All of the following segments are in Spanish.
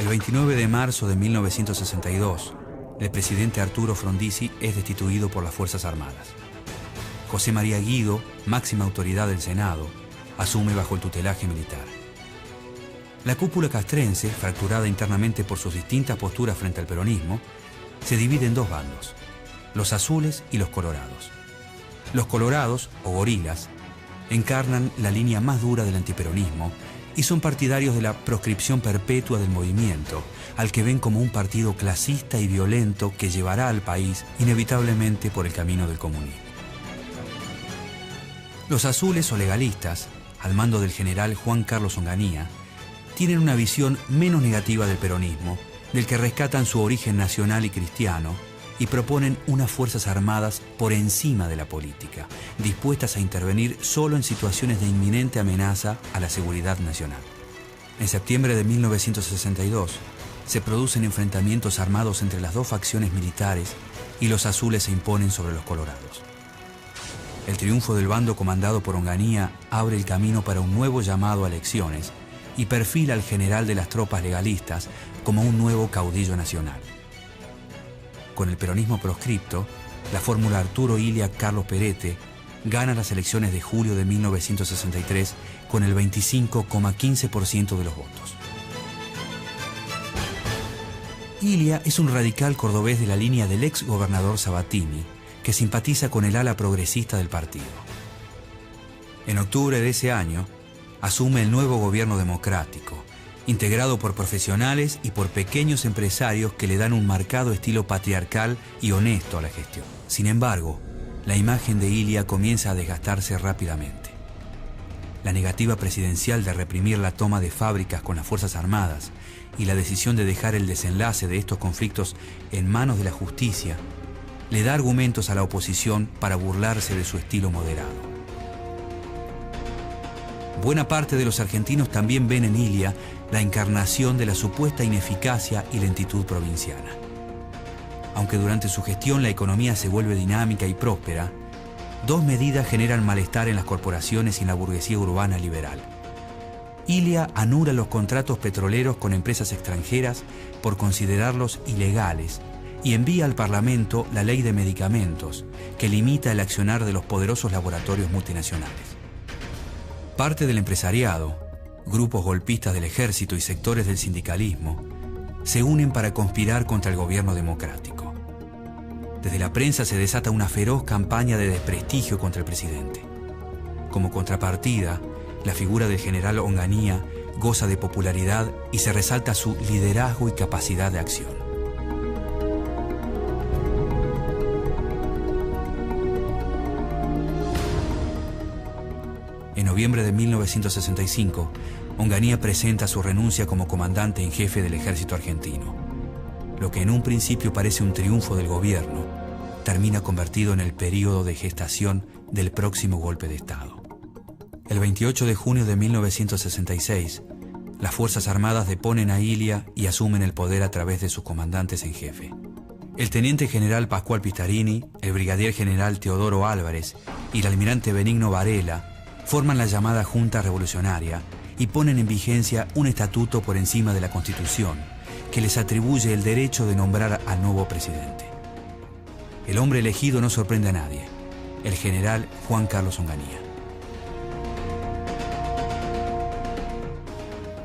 El 29 de marzo de 1962, el presidente Arturo Frondizi es destituido por las Fuerzas Armadas. José María Guido, máxima autoridad del Senado, asume bajo el tutelaje militar. La cúpula castrense, fracturada internamente por sus distintas posturas frente al peronismo, se divide en dos bandos, los azules y los colorados. Los colorados, o gorilas, encarnan la línea más dura del antiperonismo y son partidarios de la proscripción perpetua del movimiento, al que ven como un partido clasista y violento que llevará al país inevitablemente por el camino del comunismo. Los azules o legalistas, al mando del general Juan Carlos Onganía, tienen una visión menos negativa del peronismo, del que rescatan su origen nacional y cristiano, y proponen unas fuerzas armadas por encima de la política, dispuestas a intervenir solo en situaciones de inminente amenaza a la seguridad nacional. En septiembre de 1962 se producen enfrentamientos armados entre las dos facciones militares y los azules se imponen sobre los colorados. El triunfo del bando comandado por Onganía abre el camino para un nuevo llamado a elecciones y perfila al general de las tropas legalistas como un nuevo caudillo nacional. Con el peronismo proscripto, la fórmula Arturo Illia Carlos Perete gana las elecciones de julio de 1963 con el 25,15% de los votos. Illia es un radical cordobés de la línea del ex gobernador Sabatini, que simpatiza con el ala progresista del partido. En octubre de ese año, asume el nuevo gobierno democrático, integrado por profesionales y por pequeños empresarios que le dan un marcado estilo patriarcal y honesto a la gestión. Sin embargo, la imagen de Illia comienza a desgastarse rápidamente. La negativa presidencial de reprimir la toma de fábricas con las Fuerzas Armadas y la decisión de dejar el desenlace de estos conflictos en manos de la justicia le da argumentos a la oposición para burlarse de su estilo moderado. Buena parte de los argentinos también ven en Illia la encarnación de la supuesta ineficacia y lentitud provinciana. Aunque durante su gestión la economía se vuelve dinámica y próspera, dos medidas generan malestar en las corporaciones y en la burguesía urbana liberal. Illia anula los contratos petroleros con empresas extranjeras por considerarlos ilegales y envía al Parlamento la ley de medicamentos, que limita el accionar de los poderosos laboratorios multinacionales. Parte del empresariado, grupos golpistas del ejército y sectores del sindicalismo se unen para conspirar contra el gobierno democrático. Desde la prensa se desata una feroz campaña de desprestigio contra el presidente. Como contrapartida, la figura del general Onganía goza de popularidad y se resalta su liderazgo y capacidad de acción. En noviembre de 1965, Onganía presenta su renuncia como comandante en jefe del ejército argentino. Lo que en un principio parece un triunfo del gobierno, termina convertido en el período de gestación del próximo golpe de Estado. El 28 de junio de 1966, las Fuerzas Armadas deponen a Illia y asumen el poder a través de sus comandantes en jefe. El teniente general Pascual Pistarini, el brigadier general Teodoro Álvarez y el almirante Benigno Varela forman la llamada Junta Revolucionaria y ponen en vigencia un estatuto por encima de la Constitución que les atribuye el derecho de nombrar al nuevo presidente. El hombre elegido no sorprende a nadie, el general Juan Carlos Onganía.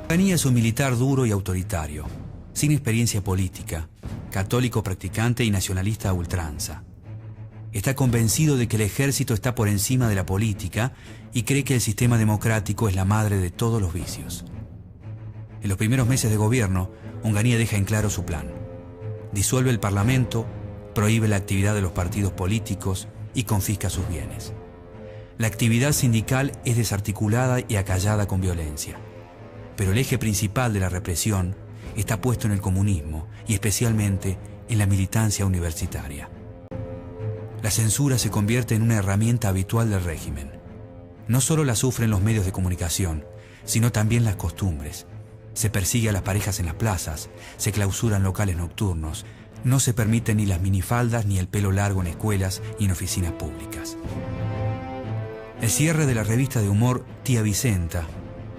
Onganía es un militar duro y autoritario, sin experiencia política, católico practicante y nacionalista a ultranza. Está convencido de que el ejército está por encima de la política y cree que el sistema democrático es la madre de todos los vicios. En los primeros meses de gobierno, Onganía deja en claro su plan. Disuelve el Parlamento, prohíbe la actividad de los partidos políticos y confisca sus bienes. La actividad sindical es desarticulada y acallada con violencia. Pero el eje principal de la represión está puesto en el comunismo y especialmente en la militancia universitaria. La censura se convierte en una herramienta habitual del régimen. No solo la sufren los medios de comunicación, sino también las costumbres. Se persigue a las parejas en las plazas, se clausuran locales nocturnos, no se permiten ni las minifaldas ni el pelo largo en escuelas y en oficinas públicas. El cierre de la revista de humor Tía Vicenta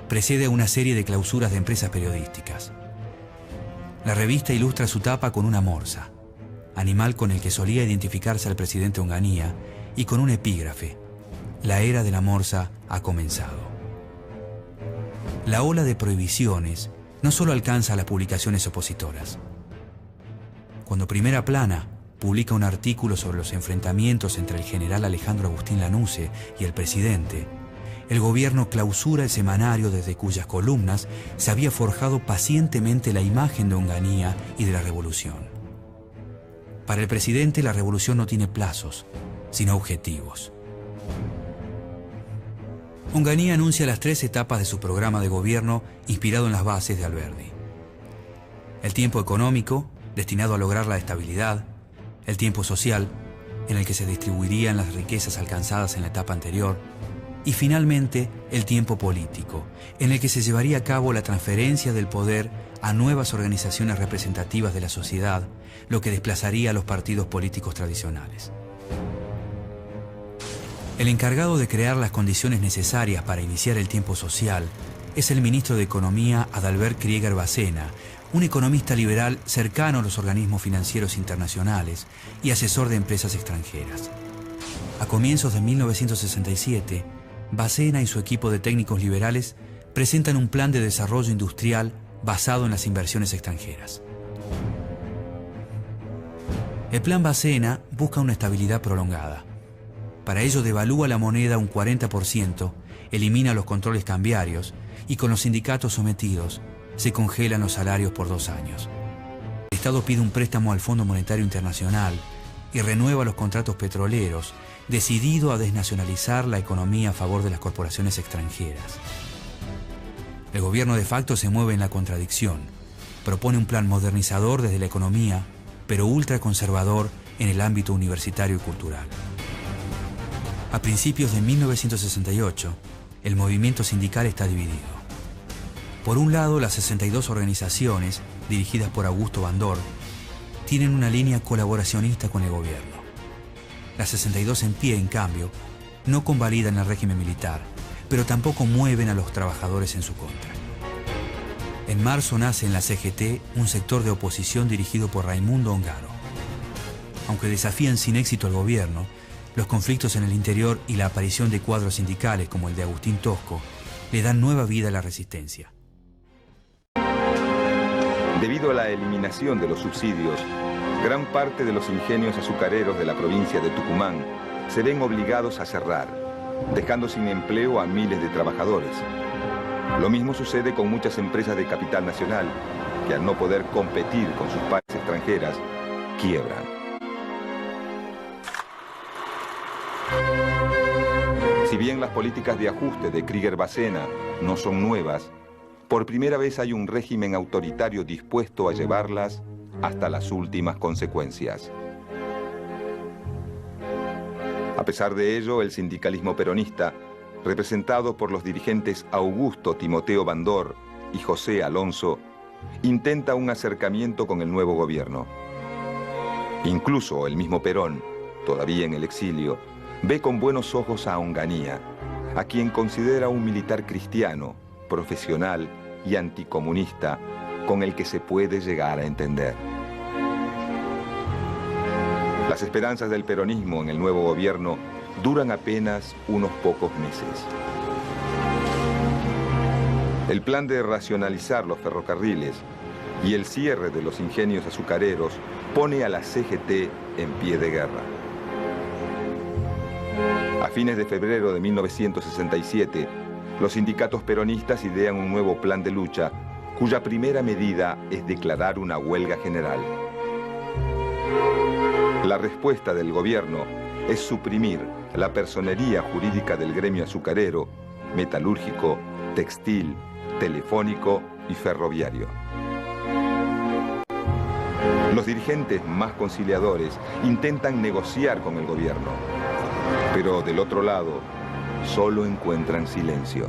precede a una serie de clausuras de empresas periodísticas. La revista ilustra su tapa con una morsa, animal con el que solía identificarse al presidente Onganía, y con un epígrafe: la era de la morsa ha comenzado. La ola de prohibiciones no solo alcanza a las publicaciones opositoras. Cuando Primera Plana publica un artículo sobre los enfrentamientos entre el general Alejandro Agustín Lanusse y el presidente, el gobierno clausura el semanario desde cuyas columnas se había forjado pacientemente la imagen de Onganía y de la revolución. Para el presidente, la revolución no tiene plazos, sino objetivos. Onganía anuncia las 3 etapas de su programa de gobierno inspirado en las bases de Alberdi. El tiempo económico, destinado a lograr la estabilidad; el tiempo social, en el que se distribuirían las riquezas alcanzadas en la etapa anterior; y finalmente el tiempo político, en el que se llevaría a cabo la transferencia del poder a nuevas organizaciones representativas de la sociedad, lo que desplazaría a los partidos políticos tradicionales. El encargado de crear las condiciones necesarias para iniciar el tiempo social es el ministro de Economía Adalbert Krieger Bacena, un economista liberal cercano a los organismos financieros internacionales y asesor de empresas extranjeras. A comienzos de 1967, Bacena y su equipo de técnicos liberales presentan un plan de desarrollo industrial basado en las inversiones extranjeras. El plan Bacena busca una estabilidad prolongada. Para ello devalúa la moneda un 40%, elimina los controles cambiarios y con los sindicatos sometidos se congelan los salarios por 2 años. El Estado pide un préstamo al Fondo Monetario Internacional y renueva los contratos petroleros, decidido a desnacionalizar la economía a favor de las corporaciones extranjeras. El gobierno de facto se mueve en la contradicción. Propone un plan modernizador desde la economía, pero ultraconservador en el ámbito universitario y cultural. A principios de 1968, el movimiento sindical está dividido. Por un lado, las 62 organizaciones, dirigidas por Augusto Bandor, tienen una línea colaboracionista con el gobierno. Las 62 en pie, en cambio, no convalidan el régimen militar, pero tampoco mueven a los trabajadores en su contra. En marzo nace en la CGT un sector de oposición dirigido por Raimundo Ongaro. Aunque desafían sin éxito al gobierno, los conflictos en el interior y la aparición de cuadros sindicales como el de Agustín Tosco le dan nueva vida a la resistencia. Debido a la eliminación de los subsidios, gran parte de los ingenios azucareros de la provincia de Tucumán se ven obligados a cerrar, dejando sin empleo a miles de trabajadores. Lo mismo sucede con muchas empresas de capital nacional, que al no poder competir con sus pares extranjeras, quiebran. Si bien las políticas de ajuste de Krieger Bacena no son nuevas, por primera vez hay un régimen autoritario dispuesto a llevarlas hasta las últimas consecuencias. A pesar de ello, el sindicalismo peronista, representado por los dirigentes Augusto Timoteo Bandor y José Alonso, intenta un acercamiento con el nuevo gobierno. Incluso el mismo Perón, todavía en el exilio, ve con buenos ojos a Onganía, a quien considera un militar cristiano, profesional y anticomunista, con el que se puede llegar a entender. Las esperanzas del peronismo en el nuevo gobierno duran apenas unos pocos meses. El plan de racionalizar los ferrocarriles y el cierre de los ingenios azucareros pone a la CGT en pie de guerra. A fines de febrero de 1967, los sindicatos peronistas idean un nuevo plan de lucha, cuya primera medida es declarar una huelga general. La respuesta del gobierno es suprimir la personería jurídica del gremio azucarero, metalúrgico, textil, telefónico y ferroviario. Los dirigentes más conciliadores intentan negociar con el gobierno, pero del otro lado solo encuentran silencio.